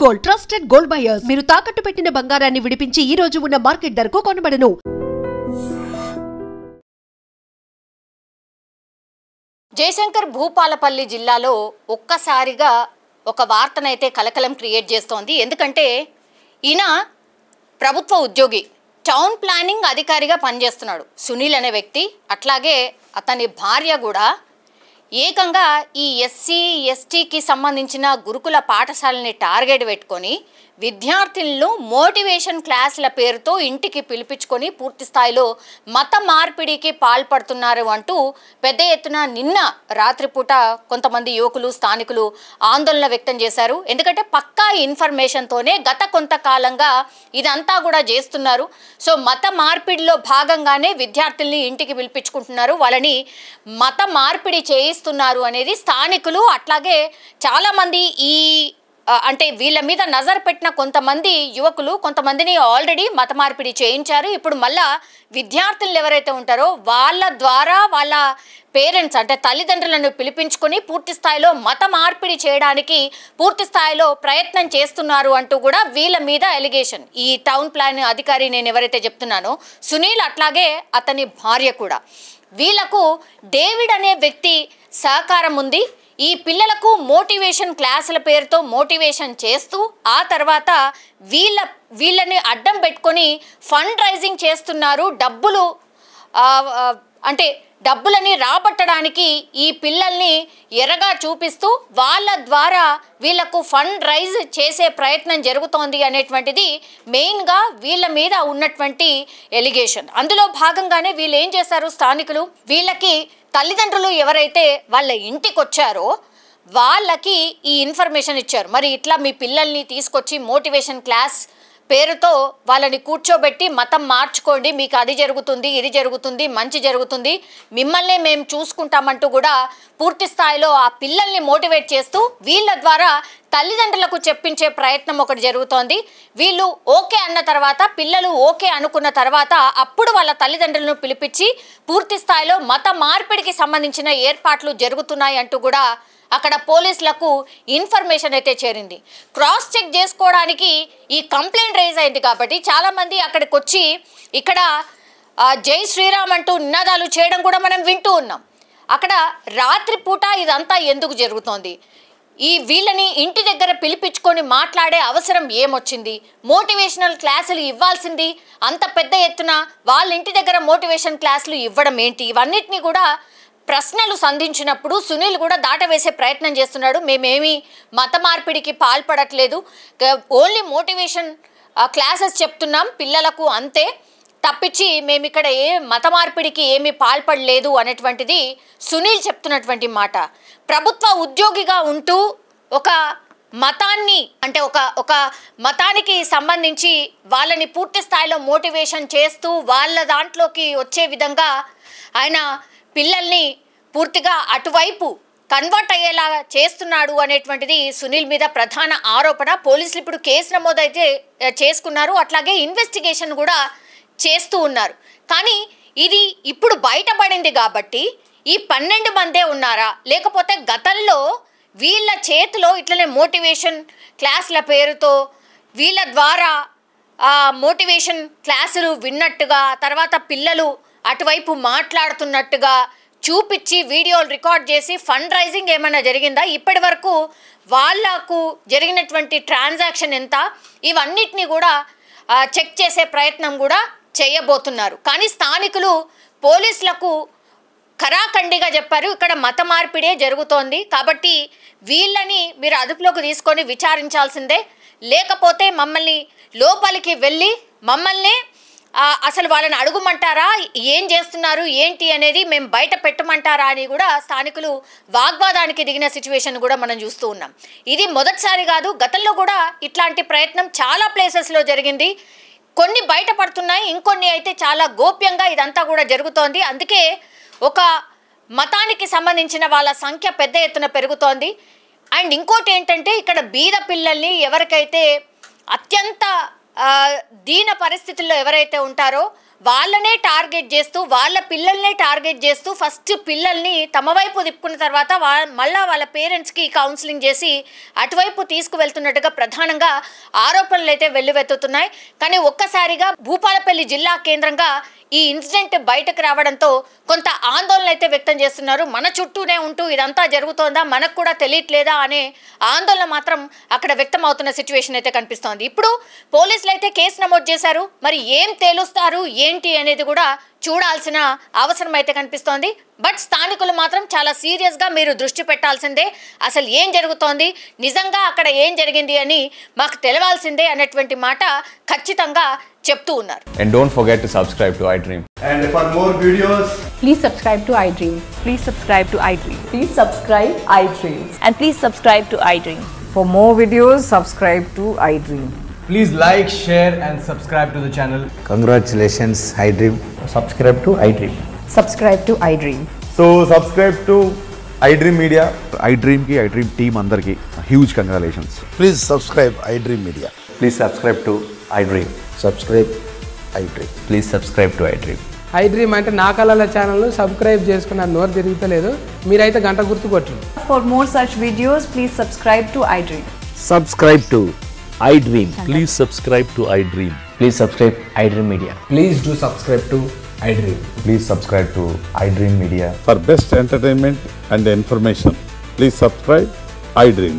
Gold trusted gold buyers మీరు తాకట్టు పెట్టిన బంగారాన్ని విడిపించి ఈ రోజు ఉన్న మార్కెట్ ధరకు కొనబడను. జయశంకర్ భూపాలపల్లి జిల్లాలో ఒక్కసారిగా ఒక వార్తనైతే కలకలం క్రియేట్ చేస్తోంది. ఎందుకంటే ఈయన ప్రభుత్వ ఉద్యోగి, టౌన్ ప్లానింగ్ అధికారిగా పనిచేస్తున్నాడు సునీల్ అనే వ్యక్తి. అట్లాగే అతని భార్య కూడా ఏకంగా ఈ ఎస్సీ ఎస్టీకి సంబంధించిన గురుకుల పాఠశాలని టార్గెట్ పెట్టుకొని విద్యార్థులను మోటివేషన్ క్లాసుల పేరుతో ఇంటికి పిలిపించుకొని పూర్తి స్థాయిలో మత మార్పిడికి పాల్పడుతున్నారు అంటూ పెద్ద ఎత్తున నిన్న రాత్రిపూట కొంతమంది యువకులు స్థానికులు ఆందోళన వ్యక్తం చేశారు. ఎందుకంటే పక్కా ఇన్ఫర్మేషన్తోనే గత కొంతకాలంగా ఇదంతా కూడా చేస్తున్నారు. సో మత మార్పిడిలో భాగంగానే విద్యార్థుల్ని ఇంటికి పిలిపించుకుంటున్నారు, వాళ్ళని మత మార్పిడి చేయిస్తున్నారు అనేది స్థానికులు అట్లాగే చాలామంది ఈ అంటే వీళ్ళ మీద నజర్ పెట్టిన కొంతమంది యువకులు కొంతమందిని ఆల్రెడీ మత మార్పిడి చేయించారు. ఇప్పుడు మళ్ళా విద్యార్థులు ఎవరైతే ఉంటారో వాళ్ళ ద్వారా వాళ్ళ పేరెంట్స్ అంటే తల్లిదండ్రులను పిలిపించుకొని పూర్తి స్థాయిలో మత మార్పిడి చేయడానికి పూర్తి స్థాయిలో ప్రయత్నం చేస్తున్నారు అంటూ కూడా వీళ్ళ మీద ఎలిగేషన్. ఈ టౌన్ ప్లాన్ అధికారి నేను ఎవరైతే చెప్తున్నానో సునీల్ అట్లాగే అతని భార్య కూడా, వీళ్లకు డేవిడ్ అనే వ్యక్తి సహకారం ఉంది. ఈ పిల్లలకు మోటివేషన్ క్లాసుల పేరుతో మోటివేషన్ చేస్తూ ఆ తర్వాత వీళ్ళని అడ్డం పెట్టుకొని ఫండ్ రైజింగ్ చేస్తున్నారు. డబ్బులని రాబట్టడానికి ఈ పిల్లల్ని ఎరగా చూపిస్తూ వాళ్ళ ద్వారా వీళ్లకు ఫండ్ రైజ్ చేసే ప్రయత్నం జరుగుతోంది అనేటువంటిది మెయిన్గా వీళ్ళ మీద ఉన్నటువంటి ఎలిగేషన్. అందులో భాగంగానే వీళ్ళు ఏం చేశారు, స్థానికులు వీళ్ళకి తల్లిదండ్రులు ఎవరైతే వాళ్ళ ఇంటికి వచ్చారో వాళ్ళకి ఈ ఇన్ఫర్మేషన్ ఇచ్చారు. మరి ఇట్లా మీ పిల్లల్ని తీసుకొచ్చి మోటివేషన్ క్లాస్ పేరుతో వాళ్ళని కూర్చోబెట్టి మతం మార్చుకోండి, మీకు అది జరుగుతుంది ఇది జరుగుతుంది మంచి జరుగుతుంది, మిమ్మల్ని మేము చూసుకుంటామంటూ కూడా పూర్తి స్థాయిలో ఆ పిల్లల్ని మోటివేట్ చేస్తూ వీళ్ళ ద్వారా తల్లిదండ్రులకు చెప్పించే ప్రయత్నం ఒకటి జరుగుతోంది. వీళ్ళు ఓకే అన్న తర్వాత పిల్లలు ఓకే అనుకున్న తర్వాత అప్పుడు వాళ్ళ తల్లిదండ్రులను పిలిపించి పూర్తి స్థాయిలో మత మార్పిడికి సంబంధించిన ఏర్పాట్లు జరుగుతున్నాయి అంటూ కూడా అక్కడ పోలీసులకు ఇన్ఫర్మేషన్ అయితే చేరింది. క్రాస్ చెక్ చేసుకోవడానికి ఈ కంప్లైంట్ రైజ్ అయింది కాబట్టి చాలామంది అక్కడికి వచ్చి ఇక్కడ జై శ్రీరామ్ అంటూ నినాదాలు చేయడం కూడా మనం వింటూ ఉన్నాం. అక్కడ రాత్రిపూట ఇదంతా ఎందుకు జరుగుతోంది, వీళ్ళని ఇంటి దగ్గర పిలిపించుకొని మాట్లాడే అవసరం ఏమొచ్చింది, మోటివేషనల్ క్లాసులు ఇవ్వాల్సింది అంత పెద్ద ఎత్తున వాళ్ళ ఇంటి దగ్గర మోటివేషన్ క్లాసులు ఇవ్వడం ఏంటి, ఇవన్నిటినీ కూడా ప్రశ్నలు సంధించినప్పుడు సునీల్ కూడా దాటవేసే ప్రయత్నం చేస్తున్నాడు. మేమేమి మత మార్పిడికి పాల్పడట్లేదు, ఓన్లీ మోటివేషన్ క్లాసెస్ చెప్తున్నాం పిల్లలకు అంతే తప్పించి మేము ఇక్కడ మత మార్పిడికి ఏమీ పాల్పడలేదు అనేటువంటిది సునీల్ చెప్తున్నటువంటి మాట. ప్రభుత్వ ఉద్యోగిగా ఉంటూ ఒక మతాన్ని అంటే ఒక మతానికి సంబంధించి వాళ్ళని పూర్తి స్థాయిలో మోటివేషన్ చేస్తూ వాళ్ళ దాంట్లోకి వచ్చే విధంగా ఆయన పిల్లల్ని పూర్తిగా అటువైపు కన్వర్ట్ అయ్యేలా చేస్తున్నాడు అనేటువంటిది సునీల్ మీద ప్రధాన ఆరోపణ. పోలీసులు ఇప్పుడు కేసు నమోదైతే చేసుకున్నారు, అట్లాగే ఇన్వెస్టిగేషన్ కూడా చేస్తూ ఉన్నారు. కానీ ఇది ఇప్పుడు బయటపడింది కాబట్టి ఈ 12 మందే ఉన్నారా, లేకపోతే గతంలో వీళ్ళ చేతిలో ఇట్లనే మోటివేషన్ క్లాసుల పేరుతో వీళ్ళ ద్వారా మోటివేషన్ క్లాసులు విన్నట్టుగా తర్వాత పిల్లలు అటువైపు మాట్లాడుతున్నట్టుగా చూపించి వీడియోలు రికార్డ్ చేసి ఫండ్ రైజింగ్ ఏమైనా జరిగిందా, ఇప్పటి వరకు వాళ్లకు జరిగినటువంటి ట్రాన్సాక్షన్ ఎంత, ఇవన్నిటిని కూడా చెక్ చేసే ప్రయత్నం కూడా చేయబోతున్నారు. కానీ స్థానికులు పోలీసులకు ఖరాఖండిగా చెప్పారు ఇక్కడ మత మార్పిడే జరుగుతోంది కాబట్టి వీళ్ళని మీరు అదుపులోకి తీసుకొని విచారించాల్సిందే, లేకపోతే మమ్మల్ని లోపలికి వెళ్ళి మమ్మల్ని అసలు వాళ్ళని అడుగుమంటారా, ఏం చేస్తున్నారు ఏంటి అనేది మేము బయట పెట్టమంటారా అని కూడా స్థానికులు వాగ్వాదానికి దిగిన సిచ్యువేషన్ కూడా మనం చూస్తూ ఉన్నాం. ఇది మొదటిసారి కాదు, గతంలో కూడా ఇట్లాంటి ప్రయత్నం చాలా ప్లేసెస్లో జరిగింది. కొన్ని బయటపడుతున్నాయి, ఇంకొన్ని అయితే చాలా గోప్యంగా ఇదంతా కూడా జరుగుతోంది. అందుకే ఒక మతానికి సంబంధించిన వాళ్ళ సంఖ్య పెద్ద ఎత్తున పెరుగుతోంది. అండ్ ఇంకోటి ఏంటంటే ఇక్కడ బీద పిల్లల్ని ఎవరికైతే అత్యంత దీన పరిస్థితుల్లో ఎవరైతే ఉంటారో వాళ్ళనే టార్గెట్ చేస్తూ వాళ్ళ పిల్లల్నే టార్గెట్ చేస్తూ ఫస్ట్ పిల్లల్ని తమ వైపు తిప్పుకున్న తర్వాత మళ్ళా వాళ్ళ పేరెంట్స్కి కౌన్సిలింగ్ చేసి అటువైపు తీసుకువెళ్తున్నట్టుగా ప్రధానంగా ఆరోపణలు అయితే వెల్లువెత్తుతున్నాయి. కానీ ఒక్కసారిగా భూపాలపల్లి జిల్లా కేంద్రంగా ఈ ఇన్సిడెంట్ బయటకు రావడంతో కొంత ఆందోళన అయితే వ్యక్తం చేస్తున్నారు. మన చుట్టూనే ఉంటూ ఇదంతా జరుగుతోందా, మనకు కూడా తెలియట్లేదా అనే ఆందోళన మాత్రం అక్కడ వ్యక్తం అవుతున్న సిచ్యువేషన్ అయితే కనిపిస్తోంది. ఇప్పుడు పోలీసులు అయితే కేసు నమోదు చేశారు. మరి ఏం తేలుస్తారు ఏంటి అనేది కూడా చూడాల్సిన అవసరం అయితే కనిపిస్తోంది. బట్ స్థానికులు మాత్రం చాలా సీరియస్గా మీరు దృష్టి పెట్టాల్సిందే, అసలు ఏం జరుగుతోంది, నిజంగా అక్కడ ఏం జరిగింది అని మాకు తెలవాల్సిందే అనేటువంటి మాట ఖచ్చితంగా చెప్తూ ఉన్నారు. And don't forget to subscribe to iDream. And for more videos, please subscribe to iDream. Please subscribe to iDream. Please subscribe iDream. And please subscribe to iDream. For more videos, subscribe to iDream. Please like, share and subscribe to the channel. Congratulations, iDream. Subscribe to iDream. Subscribe to iDream. so subscribe to iDream Media. iDream ki iDream team andarki huge congratulations. Please subscribe iDream Media. Please subscribe to iDream. Subscribe iDream. Please subscribe to iDream. iDream అంటే నా కళల channel subscribe చేసుకున్న నోరు తిరుగుతలేదు, మీరైతే గంట గుర్తు కొట్టండి. For more such videos, please subscribe to iDream. Subscribe to iDream. Please subscribe to iDream. Please subscribe iDream Media. Please do subscribe to iDream. Please subscribe to iDream Media. For best entertainment and information, please subscribe iDream.